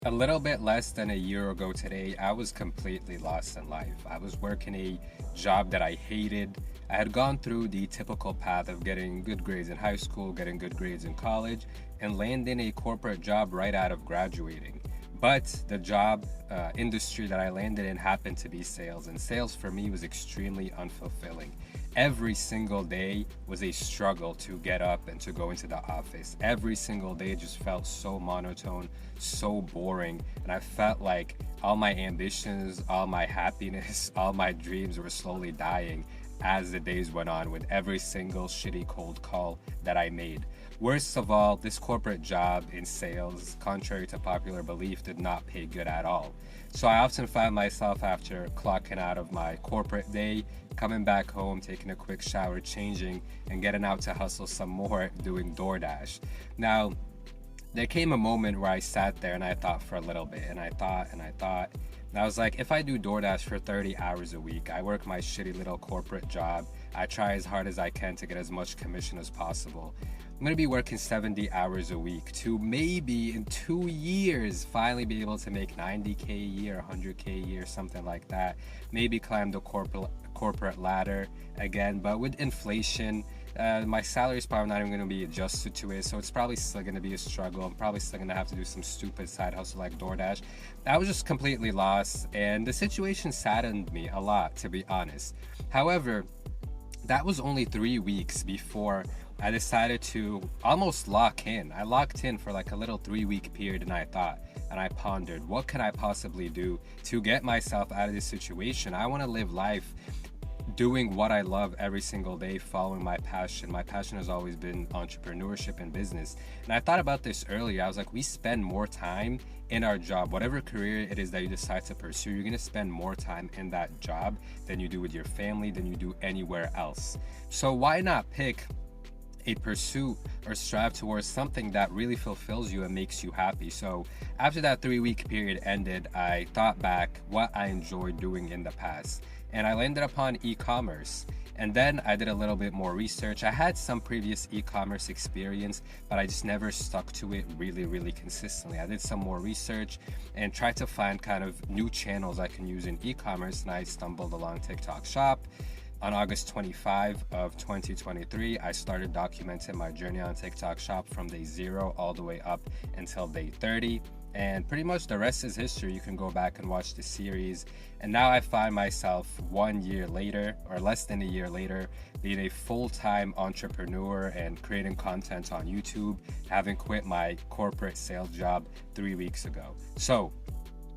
A little bit less than a year ago today, I was completely lost in life. I was working a job that I hated. I had gone through the typical path of getting good grades in high school, getting good grades in college, and landing a corporate job right out of graduating. But the job industry that I landed in happened to be sales, and sales for me was extremely unfulfilling. Every single day was a struggle to get up and to go into the office. Every single day just felt so monotone, so boring, and I felt like all my ambitions, all my happiness, all my dreams were slowly dying as the days went on with every single shitty cold call that I made. Worst of all, this corporate job in sales, contrary to popular belief, did not pay good at all. So I often find myself after clocking out of my corporate day, coming back home, taking a quick shower, changing, and getting out to hustle some more doing DoorDash. Now, there came a moment where I sat there and I thought for a little bit, and I thought and I thought. And I was like, if I do DoorDash for 30 hours a week, I work my shitty little corporate job, I try as hard as I can to get as much commission as possible. I'm gonna be working 70 hours a week to maybe in 2 years finally be able to make 90K a year, 100K a year, something like that. Maybe climb the corporate ladder again, but with inflation, my salary is probably not even going to be adjusted to it, so it's probably still going to be a struggle. I'm probably still going to have to do some stupid side hustle like DoorDash. I was just completely lost, and the situation saddened me a lot, to be honest. However, that was only 3 weeks before I decided to almost lock in. I locked in for like a little 3 week period, and I thought, and I pondered, what can I possibly do to get myself out of this situation? I want to live life doing what I love every single day, following my passion. My passion has always been entrepreneurship and business. And I thought about this earlier. I was like, we spend more time in our job, whatever career it is that you decide to pursue, you're going to spend more time in that job than you do with your family, than you do anywhere else. So why not pick a pursuit or strive towards something that really fulfills you and makes you happy? So after that 3 week period ended, I thought back what I enjoyed doing in the past, and I landed upon e-commerce. And then I did a little bit more research. I had some previous e-commerce experience, but I just never stuck to it really consistently. I did some more research and tried to find kind of new channels I can use in e-commerce, and I stumbled along TikTok Shop. On August 25 of 2023, I started documenting my journey on TikTok Shop from day 0 all the way up until day 30. And pretty much the rest is history. You can go back and watch the series. And now I find myself 1 year later, or less than a year later, being a full-time entrepreneur and creating content on YouTube, having quit my corporate sales job 3 weeks ago. So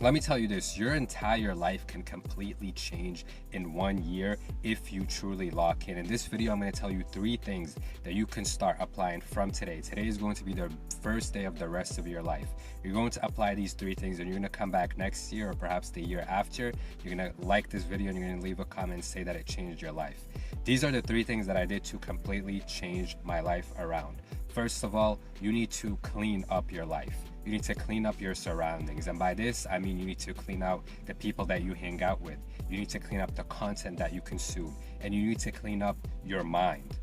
let me tell you this, your entire life can completely change in 1 year if you truly lock in. In this video, I'm going to tell you 3 things that you can start applying from today. Today is going to be the first day of the rest of your life. You're going to apply these 3 things, and you're going to come back next year or perhaps the year after. You're going to like this video and you're going to leave a comment and say that it changed your life. These are the 3 things that I did to completely change my life around. First of all, you need to clean up your life. You need to clean up your surroundings. And by this, I mean you need to clean out the people that you hang out with. You need to clean up the content that you consume. And you need to clean up your mind.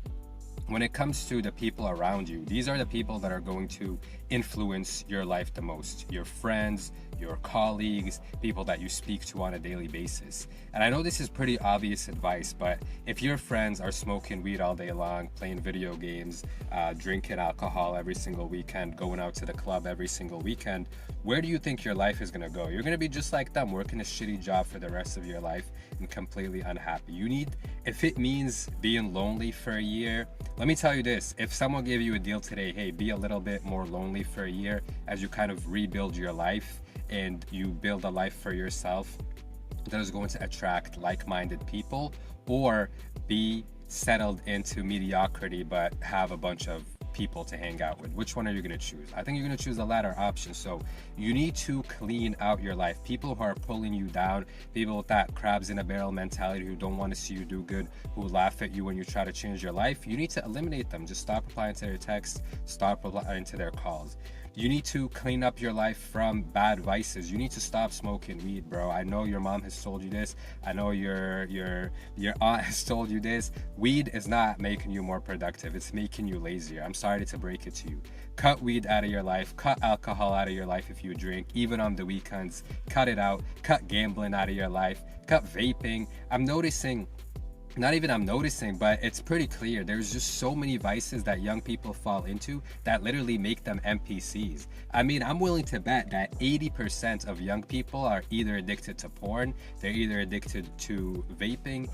When it comes to the people around you, these are the people that are going to influence your life the most. Your friends, your colleagues, people that you speak to on a daily basis. And I know this is pretty obvious advice, but if your friends are smoking weed all day long, playing video games, drinking alcohol every single weekend, going out to the club every single weekend, where do you think your life is going to go? You're going to be just like them, working a shitty job for the rest of your life and completely unhappy. If it means being lonely for a year, let me tell you this, if someone gave you a deal today, hey, be a little bit more lonely for a year as you kind of rebuild your life and you build a life for yourself that is going to attract like-minded people, or be settled into mediocrity but have a bunch of people to hang out with, which one are you going to choose? I think you're going to choose the latter option. So you need to clean out your life. People who are pulling you down, people with that crabs in a barrel mentality who don't want to see you do good, who laugh at you when you try to change your life, you need to eliminate them. Just stop replying to their texts, stop replying to their calls. You need to clean up your life from bad vices. You need to stop smoking weed, bro. I know your mom has told you this. I know your aunt has told you this. Weed is not making you more productive. It's making you lazier. I'm sorry to break it to you. Cut weed out of your life. Cut alcohol out of your life if you drink, even on the weekends. Cut it out. Cut gambling out of your life. Cut vaping. I'm noticing, but it's pretty clear. There's just so many vices that young people fall into that literally make them NPCs. I mean, I'm willing to bet that 80% of young people are either addicted to porn, they're either addicted to vaping,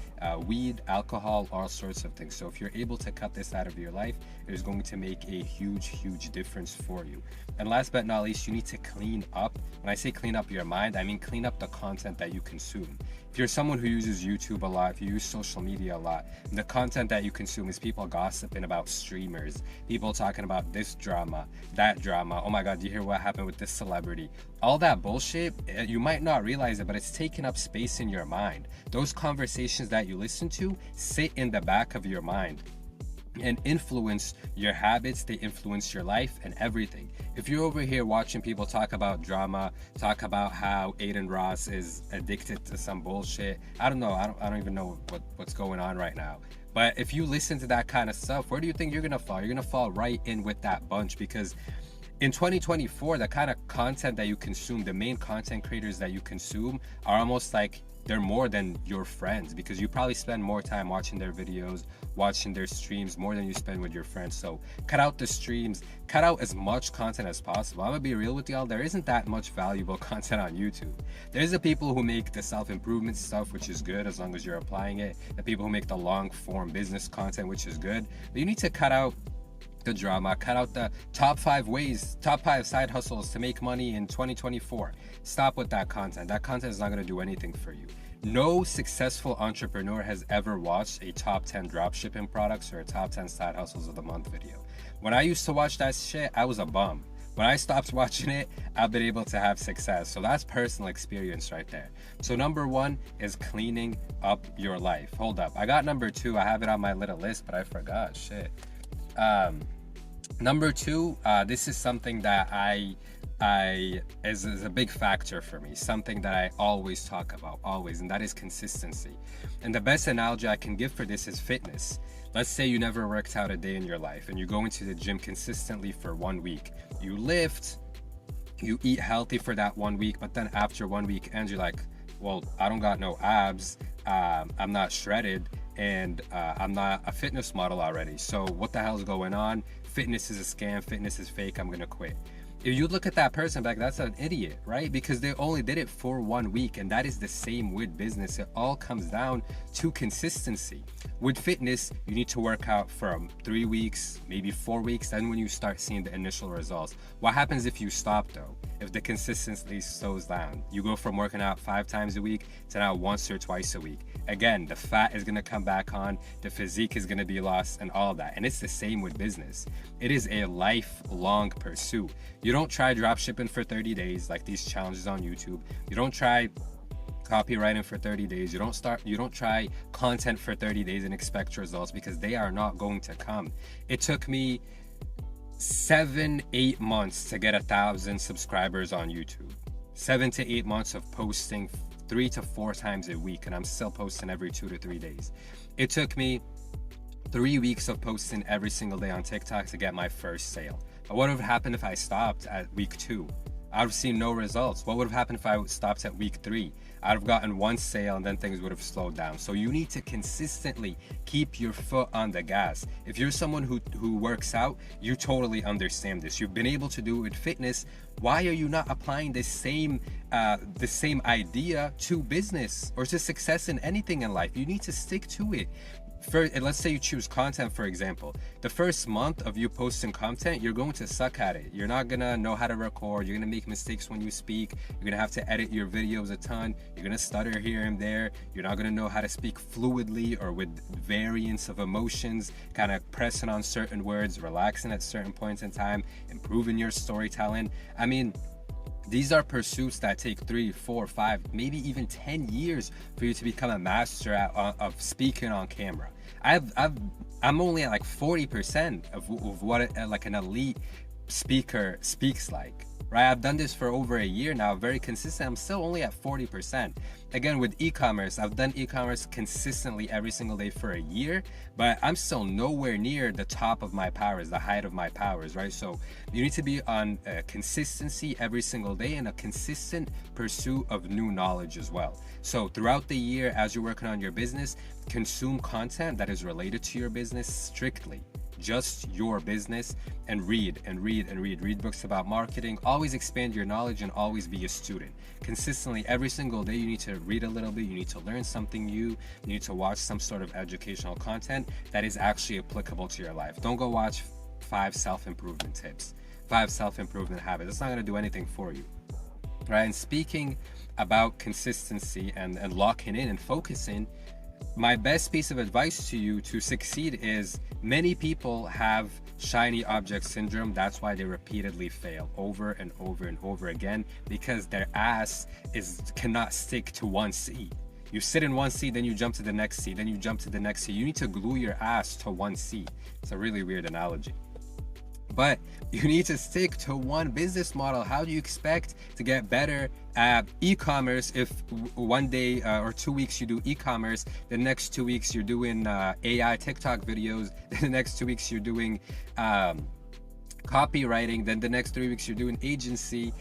weed, alcohol, all sorts of things. So if you're able to cut this out of your life, it is going to make a huge difference for you. And last but not least, you need to clean up. When I say clean up your mind, I mean clean up the content that you consume. If you're someone who uses YouTube a lot, if you use social media a lot, the content that you consume is people gossiping about streamers, people talking about this drama, that drama. Oh my God, do you hear what happened with this celebrity? All that bullshit, you might not realize it, but it's taking up space in your mind. Those conversations that you listen to sit in the back of your mind and influence your habits. They influence your life and everything. If you're over here watching people talk about drama, talk about how Aiden Ross is addicted to some bullshit, I don't know. I don't even know what's going on right now. But if you listen to that kind of stuff, where do you think you're gonna fall? You're gonna fall right in with that bunch, because in 2024, the kind of content that you consume, the main content creators that you consume are almost like they're more than your friends, because you probably spend more time watching their videos, watching their streams more than you spend with your friends. So cut out the streams, cut out as much content as possible. I'm gonna be real with y'all, there isn't that much valuable content on YouTube. There's the people who make the self-improvement stuff, which is good as long as you're applying it, the people who make the long form business content, which is good, but you need to cut out the drama, cut out the top 5 side hustles to make money in 2024. Stop with that content. That content is not going to do anything for you. No successful entrepreneur has ever watched a top 10 dropshipping products or a top 10 side hustles of the month video. When I used to watch that shit, I was a bum. When I stopped watching it, I've been able to have success. So that's personal experience right there. So number 1 is cleaning up your life. Hold up. I got number 2. I have it on my little list, but I forgot. Shit. Number 2, this is something that is a big factor for me, something that I always talk about, and that is consistency. And the best analogy I can give for this is fitness. Let's say you never worked out a day in your life and you go into the gym consistently for 1 week. You lift, you eat healthy for that 1 week, but then after 1 week ends, you're like, well, I don't got no abs, I'm not shredded, and I'm not a fitness model already. So what the hell is going on? Fitness is a scam, fitness is fake, I'm gonna quit. If you look at that person like, that's an idiot, right? Because they only did it for 1 week, and that is the same with business. It all comes down to consistency. With fitness, you need to work out for 3 weeks, maybe 4 weeks, then when you start seeing the initial results. What happens if you stop though? If the consistency slows down, you go from working out 5 times a week to now once or twice a week. Again, the fat is gonna come back on, the physique is gonna be lost, and all that. And it's the same with business. It is a lifelong pursuit. You don't try drop shipping for 30 days like these challenges on YouTube. You don't try copywriting for 30 days. You don't try content for 30 days and expect results, because they are not going to come. It took me 7-8 months to get 1,000 subscribers on YouTube. 7 to 8 months of posting 3 to 4 times a week, and I'm still posting every 2 to 3 days. It took me 3 weeks of posting every single day on TikTok to get my first sale. But what would have happened if I stopped at week 2? I would have seen no results. What would have happened if I stopped at week 3? I'd have gotten 1 sale and then things would have slowed down. So you need to consistently keep your foot on the gas. If you're someone who works out, you totally understand this. You've been able to do it with fitness. Why are you not applying the same idea to business or to success in anything in life? You need to stick to it. Let's say you choose content, for example. The first month of you posting content, you're going to suck at it. You're not gonna know how to record. You're gonna make mistakes when you speak. You're gonna have to edit your videos a ton. You're gonna stutter here and there. You're not gonna know how to speak fluidly or with variance of emotions, kind of pressing on certain words, relaxing at certain points in time, improving your storytelling. I mean, these are pursuits that take 3, 4, 5, maybe even 10 years for you to become a master of speaking on camera. I'm only at like 40% of what like an elite speaker speaks like, right? I've done this for over a year now, very consistent. I'm still only at 40%. Again, with e-commerce, I've done e-commerce consistently every single day for a year, but I'm still nowhere near the top of my powers, the height of my powers, right? So you need to be on consistency every single day and a consistent pursuit of new knowledge as well. So throughout the year, as you're working on your business, consume content that is related to your business strictly. Just your business, and read and read and read. Read books about marketing. Always expand your knowledge and always be a student. Consistently, every single day, you need to read a little bit. You need to learn something new. You need to watch some sort of educational content that is actually applicable to your life. Don't go watch 5 self-improvement tips, 5 self-improvement habits. It's not going to do anything for you, right? And speaking about consistency and locking in and focusing, my best piece of advice to you to succeed is many people have shiny object syndrome. That's why they repeatedly fail over and over and over again, because their ass cannot stick to one seat. You sit in one seat, then you jump to the next seat, then you jump to the next seat. You need to glue your ass to one seat. It's a really weird analogy. But you need to stick to one business model. How do you expect to get better at e-commerce if one day or 2 weeks you do e-commerce, the next 2 weeks you're doing AI TikTok videos, the next 2 weeks you're doing copywriting, then the next 3 weeks you're doing agency,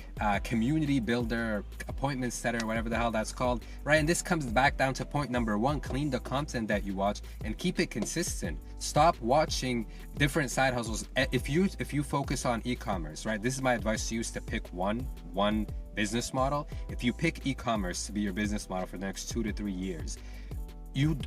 community builder, appointment setter, whatever the hell that's called, right? And this comes back down to point number 1: clean the content that you watch and keep it consistent. Stop watching different side hustles. If you focus on e-commerce, right, this is my advice to you, is to pick one business model. If you pick e-commerce to be your business model for the next 2 to 3 years, you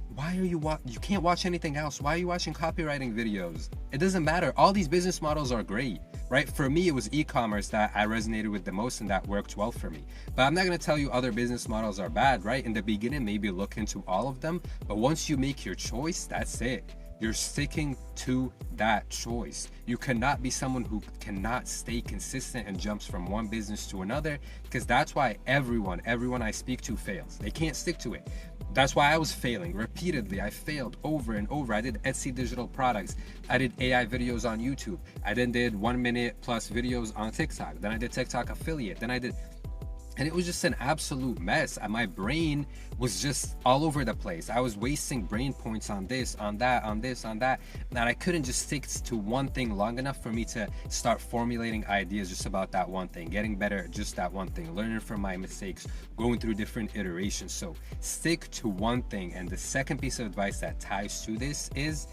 can't watch anything else. Why are you watching copywriting videos? It doesn't matter. All these business models are great, right? For me, it was e-commerce that I resonated with the most and that worked well for me. But I'm not going to tell you other business models are bad, right? In the beginning, maybe look into all of them. But once you make your choice, that's it. You're sticking to that choice. You cannot be someone who cannot stay consistent and jumps from one business to another, because that's why everyone I speak to fails. They can't stick to it. That's why I was failing repeatedly. I failed over and over. I did Etsy digital products. I did AI videos on YouTube. I then did 1 minute plus videos on TikTok. Then I did TikTok affiliate. And it was just an absolute mess. My brain was just all over the place. I was wasting brain points on this, on that, on this, on that. And I couldn't just stick to one thing long enough for me to start formulating ideas just about that one thing, getting better at just that one thing, learning from my mistakes, going through different iterations. So stick to one thing. And the second piece of advice that ties to this is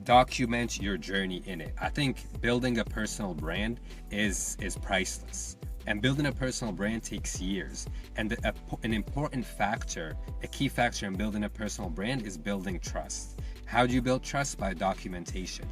document your journey in it. I think building a personal brand is priceless. And building a personal brand takes years. And an important factor, a key factor in building a personal brand is building trust. How do you build trust? By documentation.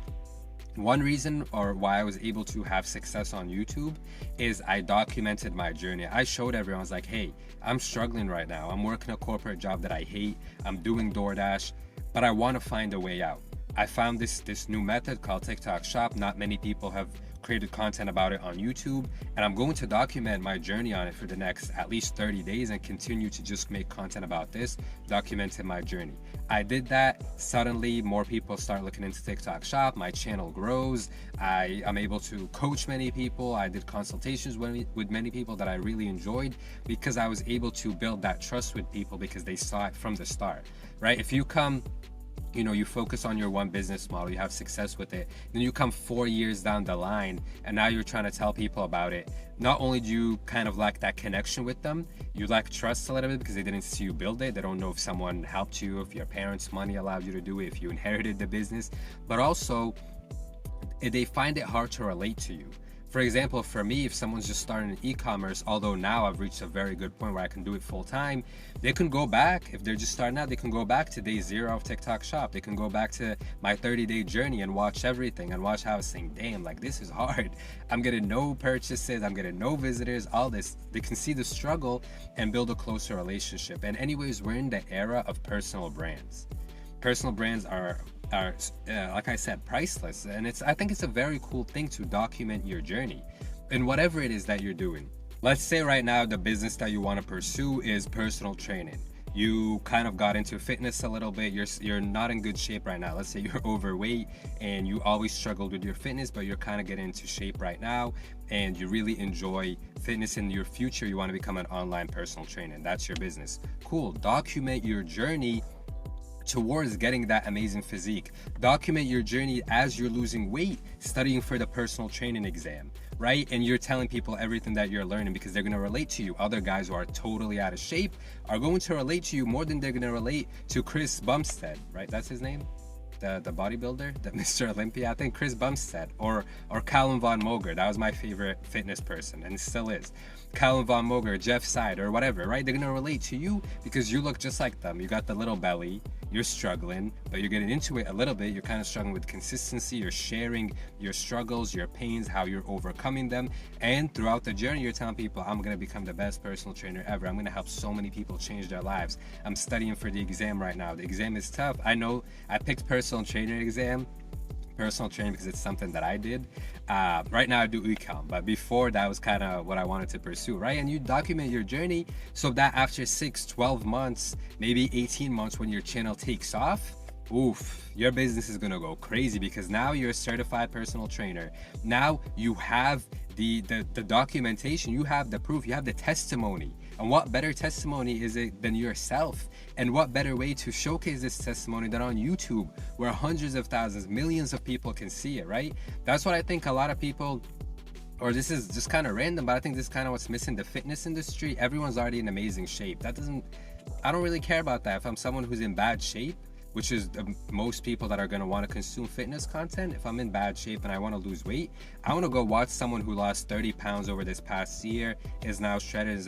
One reason or why I was able to have success on YouTube is I documented my journey. I showed everyone, I was like, hey, I'm struggling right now. I'm working a corporate job that I hate. I'm doing DoorDash, but I want to find a way out. I found this new method called TikTok Shop. Not many people have created content about it on YouTube, and I'm going to document my journey on it for the next at least 30 days and continue to just make content about this, documenting my journey. I did that. Suddenly more people start looking into TikTok Shop. My channel grows. I am able to coach many people. I did consultations with many people that I really enjoyed, because I was able to build that trust with people because they saw it from the start, right? If you come, you focus on your one business model, you have success with it, then you come 4 years down the line and now you're trying to tell people about it. Not only do you kind of lack that connection with them, you lack trust a little bit because they didn't see you build it. They don't know if someone helped you, if your parents' money allowed you to do it, if you inherited the business, but also they find it hard to relate to you. For example, for me, if someone's just starting an e-commerce, although now I've reached a very good point where I can do it full time, they can go back, if they're just starting out, they can go back to day 0 of TikTok Shop. They can go back to my 30-day journey and watch everything and watch how I was saying, damn, like this is hard. I'm getting no purchases, I'm getting no visitors, all this. They can see the struggle and build a closer relationship. And anyways, we're in the era of personal brands. Personal brands are like I said, priceless, and I think it's a very cool thing to document your journey in whatever it is that you're doing. Let's say right now the business that you want to pursue is personal training. you kind of got into fitness a little bit, you're not in good shape right now. Let's say you're overweight and you always struggled with your fitness, but you're kind of getting into shape right now and you really enjoy fitness. In your future you want to become an online personal trainer and that's your business. Cool. Document your journey towards getting that amazing physique. Document your journey as you're losing weight, studying for the personal training exam, right? And you're telling people everything that you're learning because they're going to relate to you. Other guys who are totally out of shape are going to relate to you more than they're going to relate to Chris Bumstead, right? That's his name? The bodybuilder, the Mr. Olympia. I think Chris Bumstead or Callum Von Moger. That was my favorite fitness person and still is. Callum Von Moger, Jeff Side, or whatever, right? They're gonna relate to you because you look just like them. You got the little belly, you're struggling, but you're getting into it a little bit. You're kind of struggling with consistency. You're sharing your struggles, your pains, how you're overcoming them. And throughout the journey, you're telling people, I'm gonna become the best personal trainer ever. I'm gonna help so many people change their lives. I'm studying for the exam right now. The exam is tough. I know I picked personal trainer exam, personal training, because it's something that I did. Right now I do ecom, but before that was kind of what I wanted to pursue, right? And you document your journey so that after 6, 12 months, maybe 18 months, when your channel takes off, oof, your business is gonna go crazy because now you're a certified personal trainer. Now you have the documentation, you have the proof, you have the testimony. And what better testimony is it than yourself? And what better way to showcase this testimony than on YouTube, where hundreds of thousands, millions of people can see it, right? That's what I think a lot of people, or this is just kind of random, but I think this is kind of what's missing the fitness industry. Everyone's already in amazing shape. I don't really care about that. If I'm someone who's in bad shape, which is most people that are going to want to consume fitness content, if I'm in bad shape and I want to lose weight, I want to go watch someone who lost 30 pounds over this past year, is now shredded,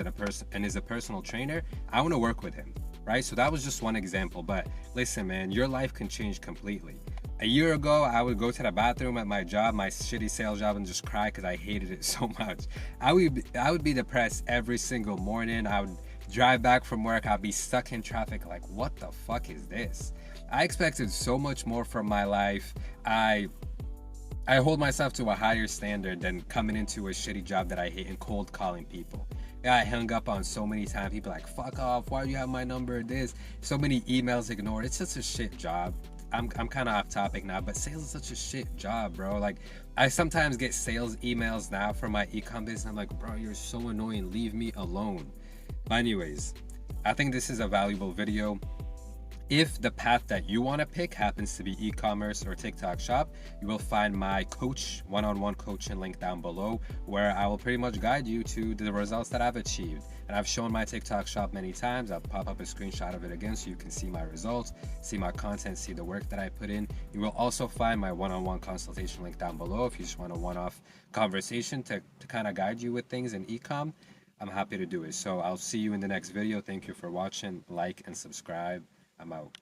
and is a personal trainer. I want to work with him, right? So that was just one example. But listen, man, your life can change completely. A year ago, I would go to the bathroom at my job, my shitty sales job, and just cry because I hated it so much. I would be depressed every single morning. I would drive back from work, I'd be stuck in traffic like, what the fuck is this? I expected so much more from my life. I hold myself to a higher standard than coming into a shitty job that I hate and cold calling people. Yeah, I hung up on so many times. People like, fuck off, why do you have my number? This, so many emails ignored. It's such a shit job. I'm kind of off topic now, but sales is such a shit job, bro. Like, I sometimes get sales emails now from my ecom business. I'm like, bro, you're so annoying. Leave me alone. But anyways, I think this is a valuable video. If the path that you want to pick happens to be e-commerce or TikTok shop, you will find my one-on-one coaching link down below, where I will pretty much guide you to the results that I've achieved. And I've shown my TikTok shop many times. I'll pop up a screenshot of it again so you can see my results, see my content, see the work that I put in. You will also find my one-on-one consultation link down below if you just want a one-off conversation to kind of guide you with things in e-com. I'm happy to do it. So I'll see you in the next video. Thank you for watching. Like and subscribe. I'm out.